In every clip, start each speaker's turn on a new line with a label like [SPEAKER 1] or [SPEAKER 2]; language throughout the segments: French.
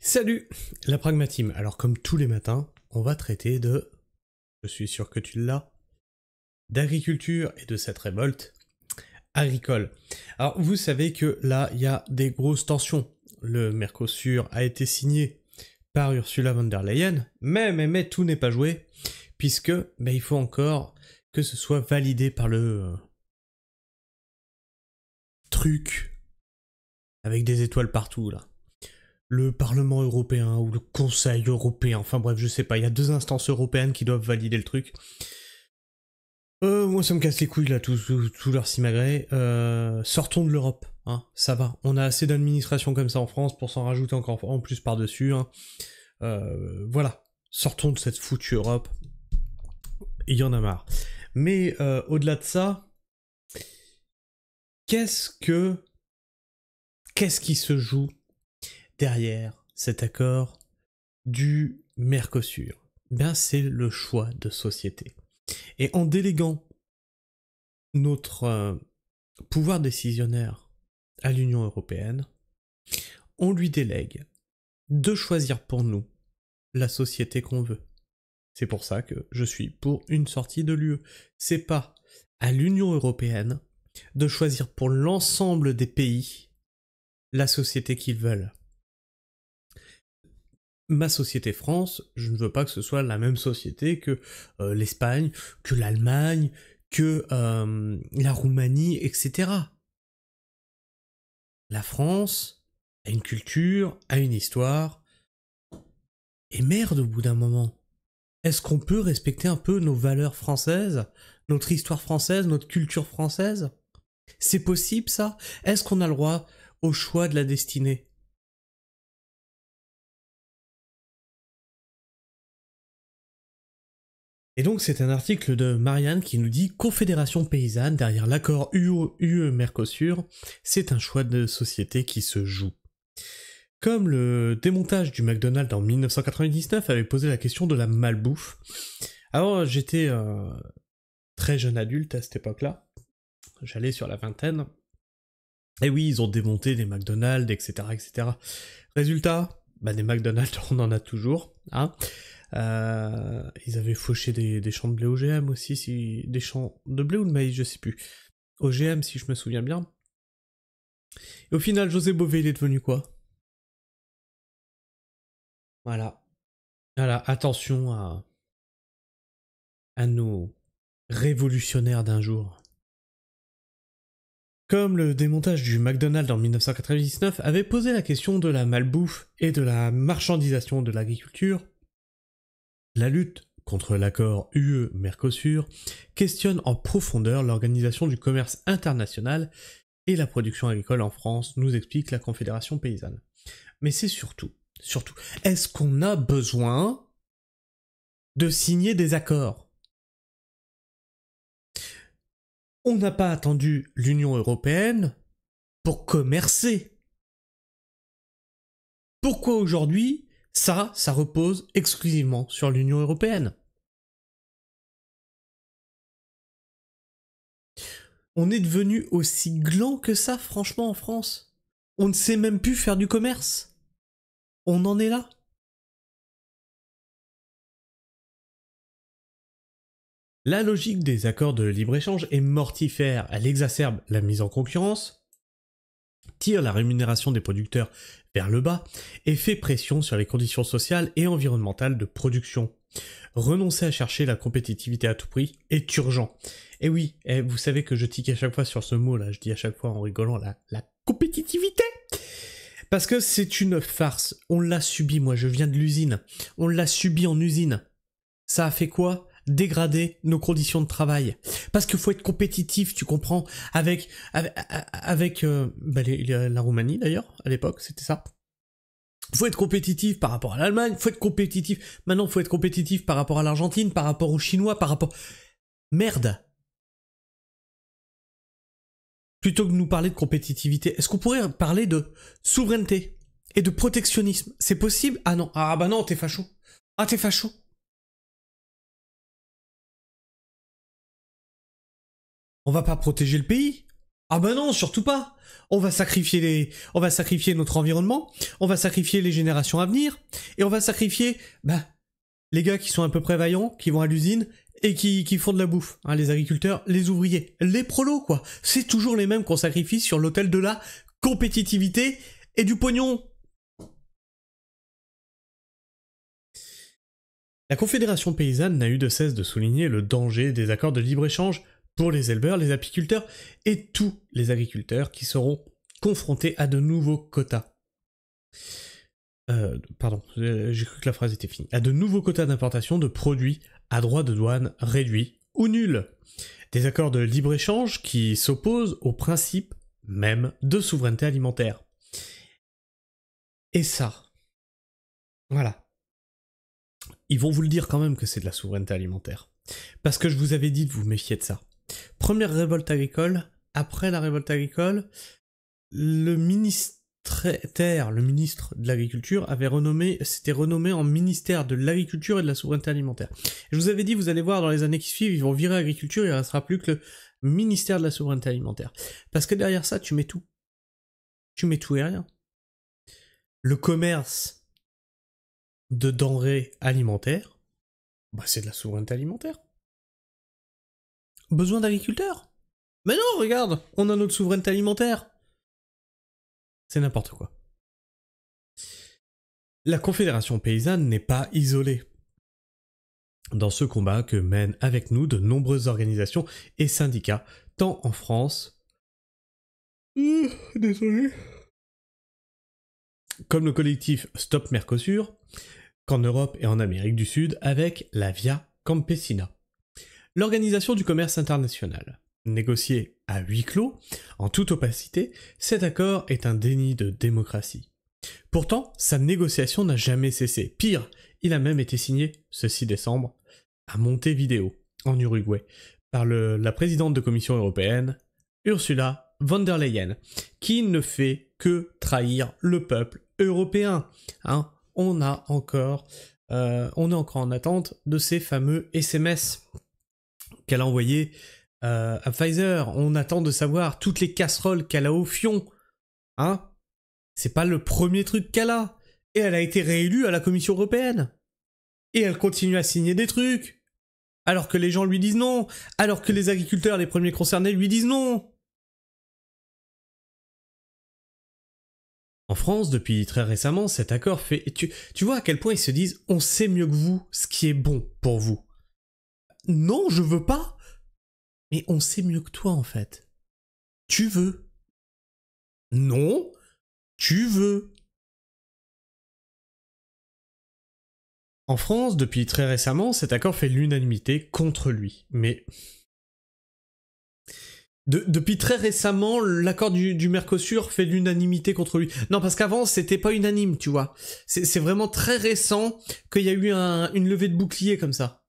[SPEAKER 1] Salut, la pragmatime. Alors comme tous les matins, on va traiter de, je suis sûr que tu l'as, d'agriculture et de cette révolte agricole. Alors vous savez que là, il y a des grosses tensions. Le Mercosur a été signé par Ursula von der Leyen, mais tout n'est pas joué, puisque il faut encore que ce soit validé par le truc avec des étoiles partout là. Le Parlement européen ou le Conseil européen, enfin bref, je sais pas, il y a deux instances européennes qui doivent valider le truc. Moi ça me casse les couilles là, tout leur simagrée. Sortons de l'Europe, hein, ça va. On a assez d'administrations comme ça en France pour s'en rajouter encore en plus par-dessus. Hein. Voilà, sortons de cette foutue Europe. Il y en a marre. Mais au-delà de ça, qu'est-ce qui se joue derrière cet accord du Mercosur? C'est le choix de société. Et en déléguant notre pouvoir décisionnaire à l'Union européenne, on lui délègue de choisir pour nous la société qu'on veut. C'est pour ça que je suis pour une sortie de l'UE. C'est pas à l'Union européenne de choisir pour l'ensemble des pays la société qu'ils veulent. Ma société France, je ne veux pas que ce soit la même société que l'Espagne, que l'Allemagne, que la Roumanie, etc. La France a une culture, a une histoire, et merde au bout d'un moment. Est-ce qu'on peut respecter un peu nos valeurs françaises, notre histoire française, notre culture française? C'est possible ça? Est-ce qu'on a le droit au choix de la destinée? Et donc c'est un article de Marianne qui nous dit « Confédération paysanne, derrière l'accord UE-Mercosur, c'est un choix de société qui se joue. » Comme le démontage du McDonald's en 1999 avait posé la question de la malbouffe. Alors j'étais très jeune adulte à cette époque-là, j'allais sur la vingtaine, et oui, ils ont démonté des McDonald's, etc. etc. Résultat, des McDonald's, on en a toujours, hein. Ils avaient fauché des champs de blé OGM aussi, des champs de blé ou de maïs, je sais plus. OGM si je me souviens bien. Et au final, José Bové, il est devenu quoi? Voilà, attention à nos révolutionnaires d'un jour. Comme le démontage du McDonald's en 1999 avait posé la question de la malbouffe et de la marchandisation de l'agriculture, la lutte contre l'accord UE-Mercosur questionne en profondeur l'organisation du commerce international et la production agricole en France, nous explique la Confédération paysanne. Mais c'est surtout, est-ce qu'on a besoin de signer des accords? On n'a pas attendu l'Union européenne pour commercer. Pourquoi aujourd'hui, ça repose exclusivement sur l'Union européenne? On est devenu aussi gland que ça, franchement, en France. On ne sait même plus faire du commerce. On en est là. La logique des accords de libre-échange est mortifère. Elle exacerbe la mise en concurrence, tire la rémunération des producteurs vers le bas et fait pression sur les conditions sociales et environnementales de production. Renoncer à chercher la compétitivité à tout prix est urgent. Et oui, vous savez que je tique à chaque fois sur ce mot là, je dis à chaque fois en rigolant la compétitivité. Parce que c'est une farce, on l'a subi, moi je viens de l'usine, on l'a subi en usine. Ça a fait quoi? Dégrader nos conditions de travail. Parce qu'il faut être compétitif, tu comprends, avec la Roumanie d'ailleurs, à l'époque, c'était ça. Faut être compétitif par rapport à l'Allemagne, faut être compétitif, maintenant faut être compétitif par rapport à l'Argentine, par rapport aux Chinois, par rapport... Merde! Plutôt que de nous parler de compétitivité, est-ce qu'on pourrait parler de souveraineté et de protectionnisme? C'est possible? Ah non, non, t'es facho. Ah, t'es facho. On va pas protéger le pays. Ah bah non, surtout pas. On va sacrifier notre environnement, on va sacrifier les générations à venir, et on va sacrifier, les gars qui sont à peu près vaillants, qui vont à l'usine, et qui font de la bouffe. Hein, les agriculteurs, les ouvriers, les prolos, quoi. C'est toujours les mêmes qu'on sacrifie sur l'autel de la compétitivité et du pognon. La Confédération paysanne n'a eu de cesse de souligner le danger des accords de libre-échange pour les éleveurs, les apiculteurs et tous les agriculteurs qui seront confrontés à de nouveaux quotas. J'ai cru que la phrase était finie. À de nouveaux quotas d'importation de produits à droit de douane réduit ou nul. Des accords de libre-échange qui s'opposent au principe même de souveraineté alimentaire. Et ça, voilà. Ils vont vous le dire quand même que c'est de la souveraineté alimentaire. Parce que je vous avais dit de vous méfier de ça. Première révolte agricole, après la révolte agricole, le ministre de l'Agriculture s'était renommé en ministère de l'Agriculture et de la Souveraineté Alimentaire. Je vous avais dit, vous allez voir dans les années qui suivent, ils vont virer Agriculture, il ne restera plus que le ministère de la Souveraineté Alimentaire. Parce que derrière ça, tu mets tout. Tu mets tout et rien. Le commerce de denrées alimentaires, c'est de la souveraineté alimentaire. Besoin d'agriculteurs? Mais non, regarde, on a notre souveraineté alimentaire. C'est n'importe quoi. La Confédération paysanne n'est pas isolée dans ce combat que mènent avec nous de nombreuses organisations et syndicats, tant en France, comme le collectif Stop Mercosur, qu'en Europe et en Amérique du Sud avec la Via Campesina. L'Organisation du commerce international. Négocié à huis clos, en toute opacité, cet accord est un déni de démocratie. Pourtant, sa négociation n'a jamais cessé. Pire, il a même été signé, ce 6 décembre, à Montevideo, en Uruguay, par la présidente de Commission européenne, Ursula von der Leyen, qui ne fait que trahir le peuple européen. Hein, on est encore en attente de ces fameux SMS qu'elle a envoyés à Pfizer. On attend de savoir toutes les casseroles qu'elle a au fion. Hein? C'est pas le premier truc qu'elle a. Et elle a été réélue à la Commission européenne. Et elle continue à signer des trucs. Alors que les gens lui disent non. Alors que les agriculteurs, les premiers concernés, lui disent non. En France, depuis très récemment, cet accord fait... Tu vois à quel point ils se disent « On sait mieux que vous ce qui est bon pour vous. » Non, je veux pas. Mais on sait mieux que toi, en fait. Tu veux. Non, tu veux. En France, depuis très récemment, cet accord fait l'unanimité contre lui. Mais... Depuis très récemment, l'accord du Mercosur fait l'unanimité contre lui. Non, parce qu'avant, c'était pas unanime, tu vois. C'est vraiment très récent qu'il y a eu une levée de bouclier comme ça.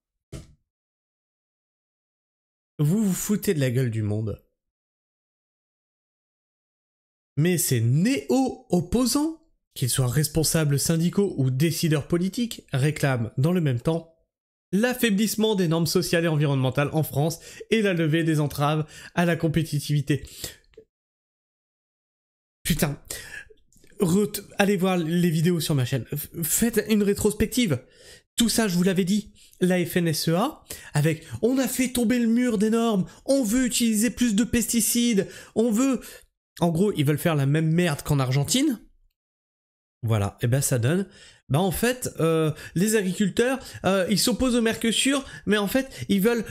[SPEAKER 1] Vous vous foutez de la gueule du monde. Mais ces néo-opposants, qu'ils soient responsables syndicaux ou décideurs politiques, réclament dans le même temps l'affaiblissement des normes sociales et environnementales en France et la levée des entraves à la compétitivité. Putain, allez voir les vidéos sur ma chaîne. Faites une rétrospective. Tout ça, je vous l'avais dit. La FNSEA, avec « on a fait tomber le mur des normes, on veut utiliser plus de pesticides, on veut... » En gros, ils veulent faire la même merde qu'en Argentine. Voilà, et ben ça donne... en fait, les agriculteurs, ils s'opposent au Mercosur, mais en fait, ils veulent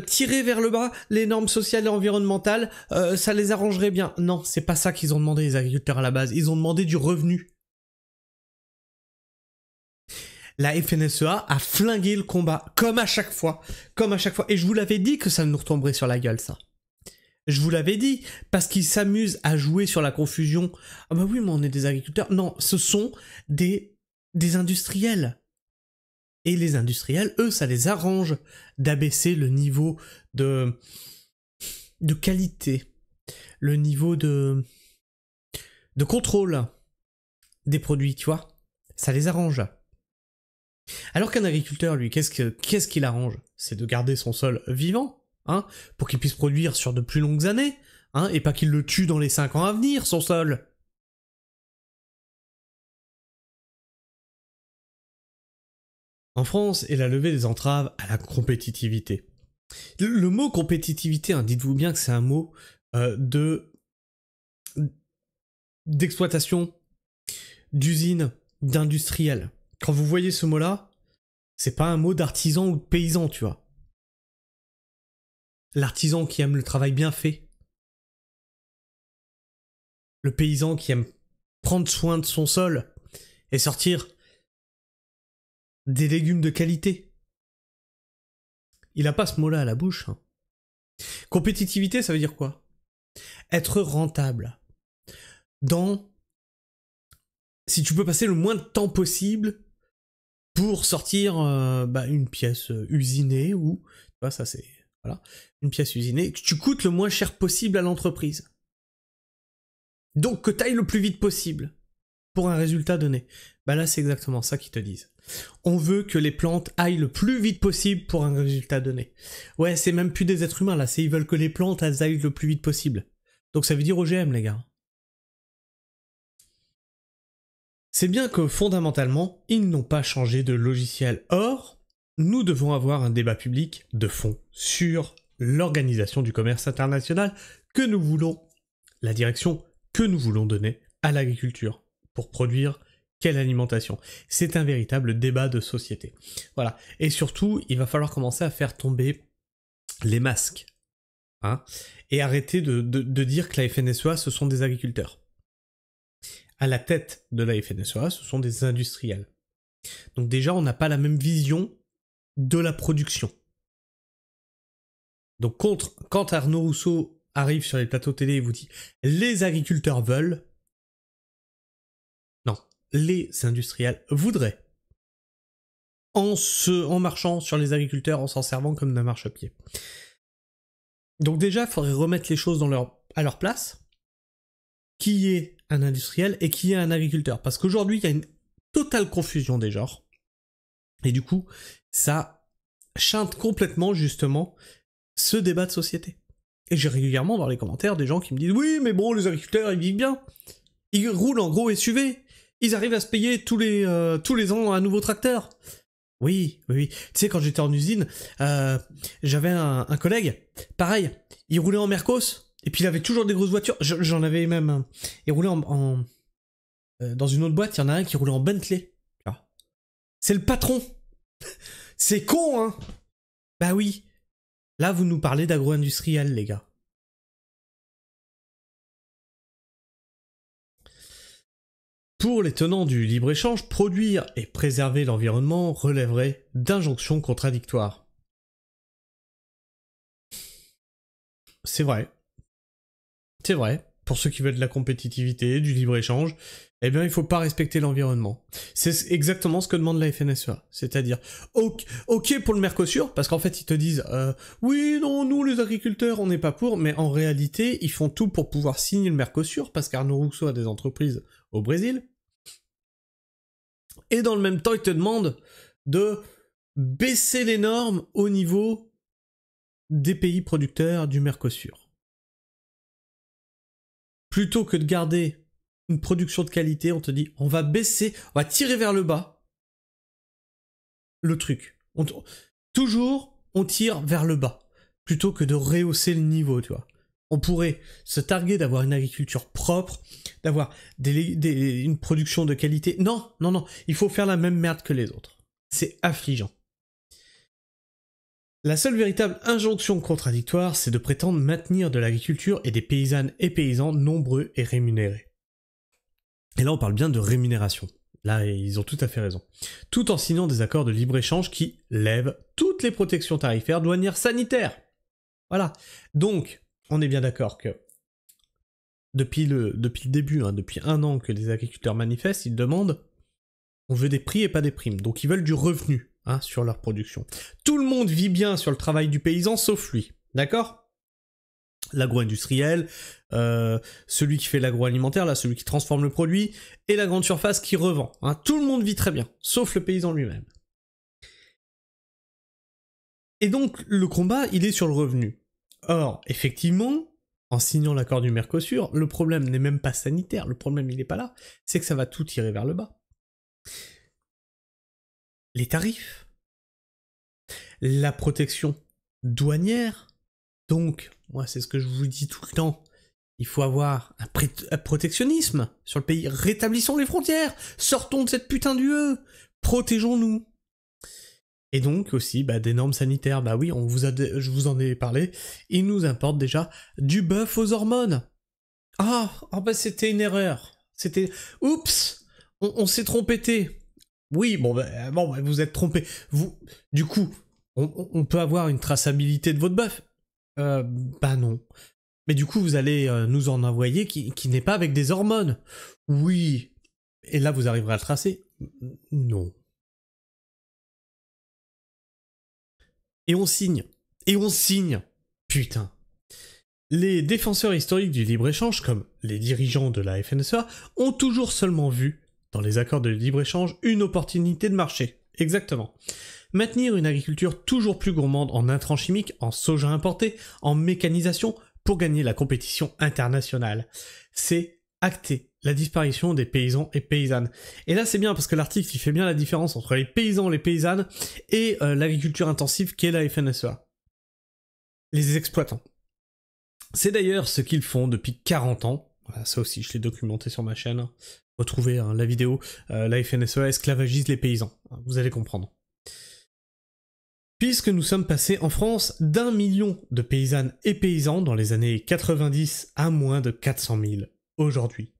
[SPEAKER 1] tirer vers le bas les normes sociales et environnementales, ça les arrangerait bien. Non, c'est pas ça qu'ils ont demandé, les agriculteurs, à la base. Ils ont demandé du revenu. La FNSEA a flingué le combat, comme à chaque fois. Et je vous l'avais dit que ça nous retomberait sur la gueule, ça. Je vous l'avais dit, parce qu'ils s'amusent à jouer sur la confusion. Ah bah oui, mais on est des agriculteurs. Non, ce sont des industriels. Et les industriels, eux, ça les arrange d'abaisser le niveau de qualité, le niveau de contrôle des produits, tu vois. Ça les arrange. Alors qu'un agriculteur, lui, qu'est-ce qu'il arrange? C'est de garder son sol vivant, hein, pour qu'il puisse produire sur de plus longues années, hein, et pas qu'il le tue dans les 5 ans à venir, son sol. En France est la levée des entraves à la compétitivité. Le mot compétitivité, hein, dites-vous bien que c'est un mot d'exploitation, d'usine, d'industriel. Quand vous voyez ce mot-là, c'est pas un mot d'artisan ou de paysan, tu vois. L'artisan qui aime le travail bien fait. Le paysan qui aime prendre soin de son sol et sortir des légumes de qualité. Il a pas ce mot-là à la bouche. Hein. Compétitivité, ça veut dire quoi? Être rentable. Si tu peux passer le moins de temps possible pour sortir une pièce usinée ou... Tu vois, ça c'est... Voilà. Une pièce usinée. Que tu coûtes le moins cher possible à l'entreprise. Donc que tu ailles le plus vite possible pour un résultat donné. Bah là, c'est exactement ça qu'ils te disent. On veut que les plantes aillent le plus vite possible pour un résultat donné. Ouais, c'est même plus des êtres humains là, ils veulent que les plantes elles aillent le plus vite possible. Donc ça veut dire OGM, les gars. C'est bien que fondamentalement, ils n'ont pas changé de logiciel. Or, nous devons avoir un débat public de fond sur l'organisation du commerce international que nous voulons, la direction que nous voulons donner à l'agriculture pour produire quelle alimentation. C'est un véritable débat de société. Voilà. Et surtout, il va falloir commencer à faire tomber les masques. Hein, et arrêter de dire que la FNSEA, ce sont des agriculteurs. À la tête de la FNSEA, ce sont des industriels. Donc déjà, on n'a pas la même vision de la production. Donc quand Arnaud Rousseau arrive sur les plateaux télé et vous dit « les agriculteurs veulent », non, les industriels voudraient. En marchant sur les agriculteurs, en s'en servant comme d'un marchepied. Donc déjà, il faudrait remettre les choses à leur place. Qui est un industriel et qui est un agriculteur. Parce qu'aujourd'hui, il y a une totale confusion des genres. Et du coup, ça chante complètement, justement, ce débat de société. Et j'ai régulièrement dans les commentaires des gens qui me disent « Oui, mais bon, les agriculteurs, ils vivent bien. Ils roulent en gros SUV. Ils arrivent à se payer tous les ans un nouveau tracteur. » Oui. Tu sais, quand j'étais en usine, j'avais un collègue, pareil, il roulait en Mercos. Et puis il avait toujours des grosses voitures. J'en avais même... Il roulait dans une autre boîte, il y en a un qui roulait en Bentley. C'est le patron. C'est con, hein. Bah oui. Là, vous nous parlez d'agro-industriel, les gars. Pour les tenants du libre-échange, produire et préserver l'environnement relèverait d'injonctions contradictoires. C'est vrai. C'est vrai, pour ceux qui veulent de la compétitivité, du libre-échange, eh bien il faut pas respecter l'environnement. C'est exactement ce que demande la FNSEA. C'est-à-dire, ok pour le Mercosur, parce qu'en fait ils te disent oui, non, nous les agriculteurs on n'est pas pour, mais en réalité ils font tout pour pouvoir signer le Mercosur, parce qu'Arnaud Rousseau a des entreprises au Brésil. Et dans le même temps ils te demandent de baisser les normes au niveau des pays producteurs du Mercosur. Plutôt que de garder une production de qualité, on te dit, on va tirer vers le bas le truc. Toujours, on tire vers le bas, plutôt que de rehausser le niveau, tu vois. On pourrait se targuer d'avoir une agriculture propre, d'avoir une production de qualité. Non, il faut faire la même merde que les autres. C'est affligeant. La seule véritable injonction contradictoire, c'est de prétendre maintenir de l'agriculture et des paysannes et paysans nombreux et rémunérés. Et là, on parle bien de rémunération. Là, ils ont tout à fait raison. Tout en signant des accords de libre-échange qui lèvent toutes les protections tarifaires, douanières, sanitaires. Voilà. Donc, on est bien d'accord que depuis le début, depuis 1 an que les agriculteurs manifestent, ils demandent on veut des prix et pas des primes. Donc, ils veulent du revenu. Sur leur production. Tout le monde vit bien sur le travail du paysan, sauf lui. D'accord ? L'agro-industriel, celui qui fait l'agroalimentaire, là, celui qui transforme le produit, et la grande surface qui revend. Tout le monde vit très bien, sauf le paysan lui-même. Et donc, le combat, il est sur le revenu. Or, effectivement, en signant l'accord du Mercosur, le problème n'est même pas sanitaire, le problème il n'est pas là, c'est que ça va tout tirer vers le bas. Les tarifs, la protection douanière, donc, moi c'est ce que je vous dis tout le temps, il faut avoir un protectionnisme sur le pays, rétablissons les frontières, sortons de cette putain d'UE, protégeons-nous. Et donc aussi des normes sanitaires, oui, je vous en ai parlé, ils nous importent déjà du bœuf aux hormones. C'était une erreur, oups, on s'est trompé. Oui, vous êtes trompé. Du coup, on peut avoir une traçabilité de votre bœuf. Non. Mais du coup, vous allez nous en envoyer qui n'est pas avec des hormones. Oui. Et là, vous arriverez à le tracer. Non. Et on signe. Putain. Les défenseurs historiques du libre-échange, comme les dirigeants de la FNSEA, ont toujours seulement vu, dans les accords de libre-échange, une opportunité de marché. Exactement. Maintenir une agriculture toujours plus gourmande en intrants chimiques, en soja importé, en mécanisation, pour gagner la compétition internationale. C'est acter la disparition des paysans et paysannes. Et là c'est bien parce que l'article il fait bien la différence entre les paysans, les paysannes et l'agriculture intensive qu'est la FNSEA. Les exploitants. C'est d'ailleurs ce qu'ils font depuis 40 ans. Voilà, ça aussi je l'ai documenté sur ma chaîne. Retrouvez la vidéo, la FNSEA esclavagise les paysans. Vous allez comprendre. Puisque nous sommes passés en France d'1 million de paysannes et paysans dans les années 90 à moins de 400 000 aujourd'hui.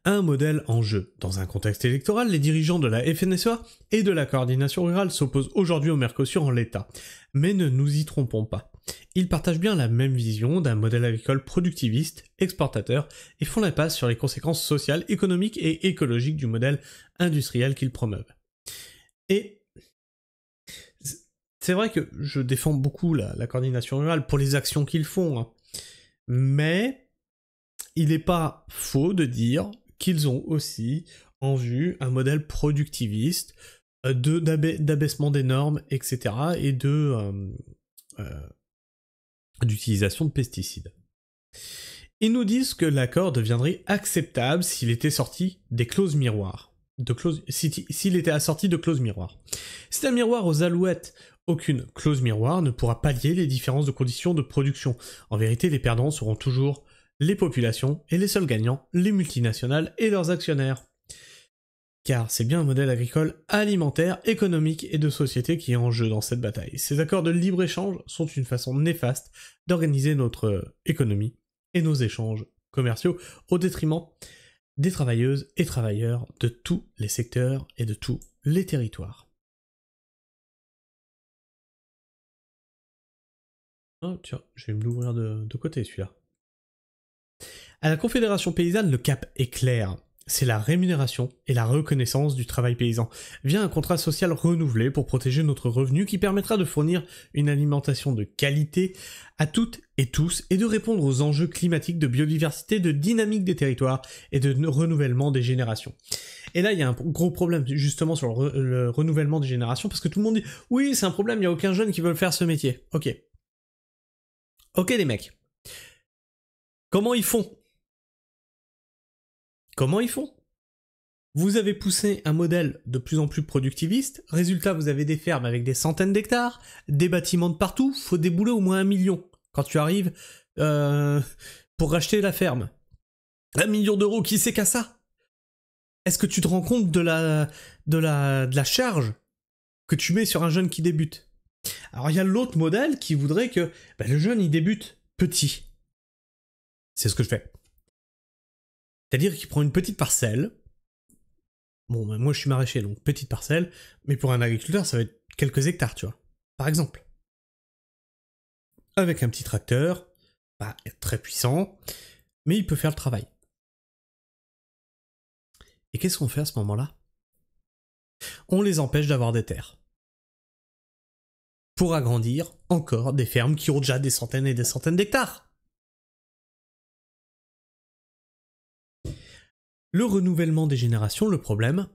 [SPEAKER 1] Un modèle en jeu. Dans un contexte électoral, les dirigeants de la FNSEA et de la coordination rurale s'opposent aujourd'hui au Mercosur en l'état. Mais ne nous y trompons pas. Ils partagent bien la même vision d'un modèle agricole productiviste, exportateur, et font la passe sur les conséquences sociales, économiques et écologiques du modèle industriel qu'ils promeuvent. Et c'est vrai que je défends beaucoup la coordination rurale pour les actions qu'ils font, mais il n'est pas faux de dire qu'ils ont aussi en vue un modèle productiviste, d'abaissement des normes, etc. et d'utilisation de pesticides. Ils nous disent que l'accord deviendrait acceptable s'il était sorti des clauses miroirs. S'il était assorti de clauses miroirs. C'est un miroir aux alouettes. Aucune clause miroir ne pourra pallier les différences de conditions de production. En vérité, les perdants seront toujours les populations et les seuls gagnants, les multinationales et leurs actionnaires. Car c'est bien un modèle agricole, alimentaire, économique et de société qui est en jeu dans cette bataille. Ces accords de libre-échange sont une façon néfaste d'organiser notre économie et nos échanges commerciaux au détriment des travailleuses et travailleurs de tous les secteurs et de tous les territoires. Oh tiens, je vais me l'ouvrir de côté celui-là. À la Confédération paysanne, le cap est clair. C'est la rémunération et la reconnaissance du travail paysan, via un contrat social renouvelé pour protéger notre revenu qui permettra de fournir une alimentation de qualité à toutes et tous et de répondre aux enjeux climatiques de biodiversité, de dynamique des territoires et de renouvellement des générations. Et là, il y a un gros problème justement sur le renouvellement des générations parce que tout le monde dit « Oui, c'est un problème, il n'y a aucun jeune qui veut faire ce métier. » Ok. Ok les mecs. Comment ils font ? Vous avez poussé un modèle de plus en plus productiviste, résultat vous avez des fermes avec des centaines d'hectares, des bâtiments de partout, faut débouler au moins 1 million quand tu arrives pour racheter la ferme. 1 million d'euros, qui c'est qu'à ça ? Est-ce que tu te rends compte de la charge que tu mets sur un jeune qui débute ? Alors il y a l'autre modèle qui voudrait que le jeune il débute petit. C'est ce que je fais. C'est-à-dire qu'il prend une petite parcelle. Bon, moi je suis maraîcher, donc petite parcelle, mais pour un agriculteur, ça va être quelques hectares, tu vois. Par exemple. Avec un petit tracteur, pas très puissant, mais il peut faire le travail. Et qu'est-ce qu'on fait à ce moment-là ? On les empêche d'avoir des terres. Pour agrandir encore des fermes qui ont déjà des centaines et des centaines d'hectares. Le renouvellement des générations, le problème,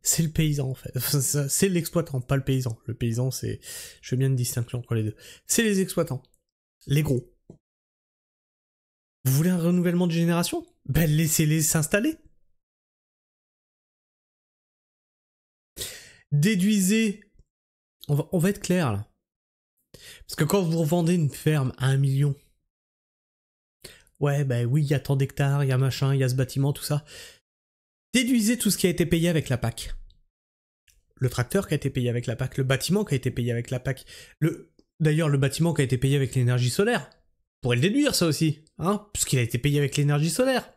[SPEAKER 1] c'est le paysan en fait. C'est l'exploitant, pas le paysan. Le paysan, c'est... Je fais bien une distinction entre les deux. C'est les exploitants. les gros. Vous voulez un renouvellement de génération? Ben laissez-les s'installer. Déduisez. On va être clair là. Parce que quand vous revendez une ferme à 1 million, ouais, ben oui, il y a tant d'hectares, il y a machin, il y a ce bâtiment, tout ça. Déduisez tout ce qui a été payé avec la PAC. Le tracteur qui a été payé avec la PAC, le bâtiment qui a été payé avec la PAC, d'ailleurs le bâtiment qui a été payé avec l'énergie solaire. Vous pourrez le déduire ça aussi, hein, puisqu'il a été payé avec l'énergie solaire.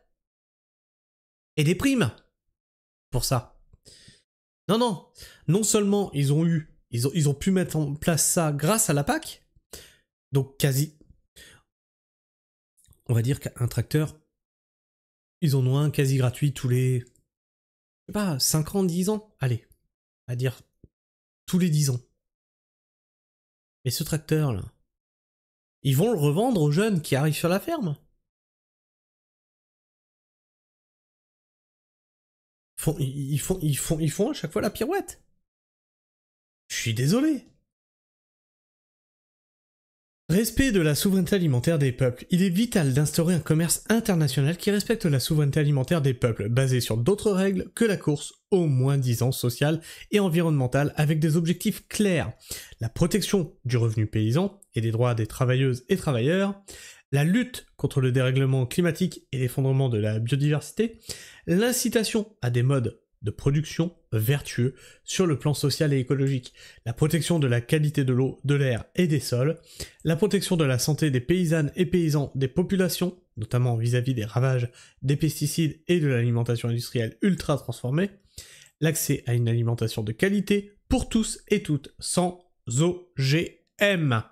[SPEAKER 1] Et des primes pour ça. Non, non seulement ils ont pu mettre en place ça grâce à la PAC, donc quasi, on va dire qu'un tracteur, ils en ont un quasi gratuit tous les, je sais pas, 5 ans, 10 ans, allez, à dire tous les 10 ans. Mais ce tracteur là, ils vont le revendre aux jeunes qui arrivent sur la ferme. Ils font à chaque fois la pirouette. Je suis désolé. Respect de la souveraineté alimentaire des peuples. Il est vital d'instaurer un commerce international qui respecte la souveraineté alimentaire des peuples, basé sur d'autres règles que la course au moins-disant sociale et environnementale, avec des objectifs clairs. La protection du revenu paysan et des droits des travailleuses et travailleurs, la lutte contre le dérèglement climatique et l'effondrement de la biodiversité, l'incitation à des modes de production vertueux sur le plan social et écologique, la protection de la qualité de l'eau, de l'air et des sols, la protection de la santé des paysannes et paysans des populations, notamment vis-à-vis des ravages des pesticides et de l'alimentation industrielle ultra transformée, l'accès à une alimentation de qualité pour tous et toutes, sans OGM,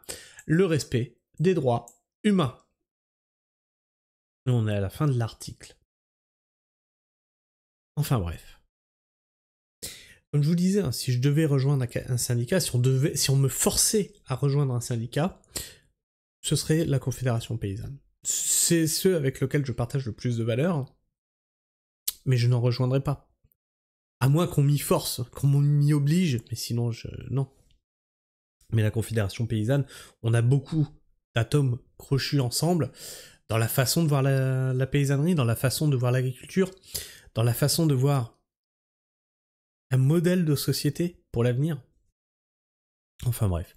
[SPEAKER 1] le respect des droits humains. Nous, on est à la fin de l'article. Enfin bref. Comme je vous disais, hein, si je devais rejoindre un syndicat, si on me forçait à rejoindre un syndicat, ce serait la Confédération Paysanne. C'est ceux avec lesquels je partage le plus de valeurs, mais je n'en rejoindrai pas. À moins qu'on m'y force, qu'on m'y oblige, mais sinon, non. Mais la Confédération Paysanne, on a beaucoup d'atomes crochus ensemble, dans la façon de voir la paysannerie, dans la façon de voir l'agriculture, dans la façon de voir un modèle de société pour l'avenir. Enfin bref.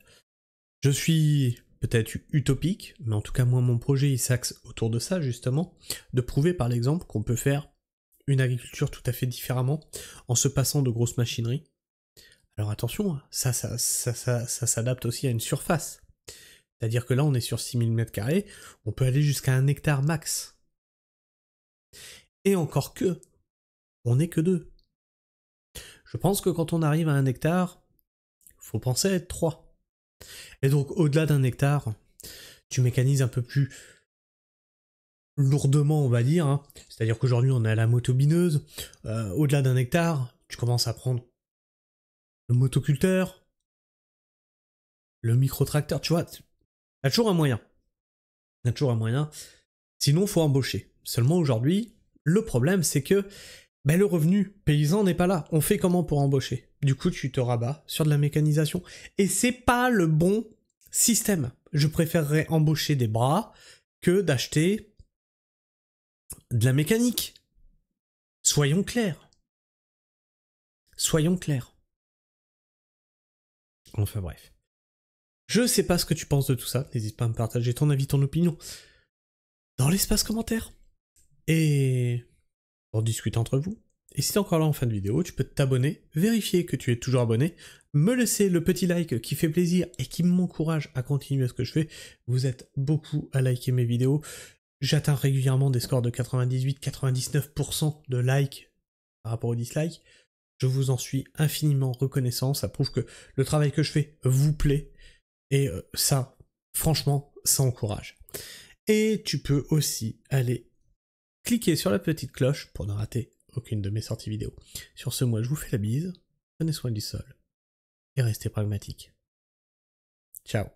[SPEAKER 1] Je suis peut-être utopique, mais en tout cas moi mon projet il s'axe autour de ça justement, de prouver par l'exemple qu'on peut faire une agriculture tout à fait différemment, en se passant de grosses machineries. Alors attention, ça s'adapte aussi à une surface. C'est-à-dire que là on est sur 6000 m², on peut aller jusqu'à 1 hectare max. Et encore que, on n'est que 2. Je pense que quand on arrive à 1 hectare, faut penser à être 3. Et donc au-delà d'1 hectare, tu mécanises un peu plus lourdement, on va dire. Hein. C'est-à-dire qu'aujourd'hui on est à la motobineuse. Au-delà d'1 hectare, tu commences à prendre le motoculteur, le micro-tracteur, tu vois. Il y a toujours un moyen. Il y a toujours un moyen. Sinon, faut embaucher. Seulement aujourd'hui, le problème c'est que le revenu paysan n'est pas là. On fait comment pour embaucher? Du coup, tu te rabats sur de la mécanisation. Et c'est pas le bon système. Je préférerais embaucher des bras que d'acheter de la mécanique. Soyons clairs. Soyons clairs. Enfin bref. Je sais pas ce que tu penses de tout ça. N'hésite pas à me partager ton avis, ton opinion dans l'espace commentaire. Et on discute entre vous. Et si t'es encore là en fin de vidéo, tu peux t'abonner, vérifier que tu es toujours abonné, me laisser le petit like qui fait plaisir et qui m'encourage à continuer ce que je fais. Vous êtes beaucoup à liker mes vidéos. J'atteins régulièrement des scores de 98-99% de likes par rapport aux dislikes. Je vous en suis infiniment reconnaissant. Ça prouve que le travail que je fais vous plaît. Et ça, franchement, ça encourage. Et tu peux aussi aller cliquer sur la petite cloche pour ne rater aucune de mes sorties vidéo. Sur ce, moi je vous fais la bise, prenez soin du sol, et restez pragmatiques. Ciao.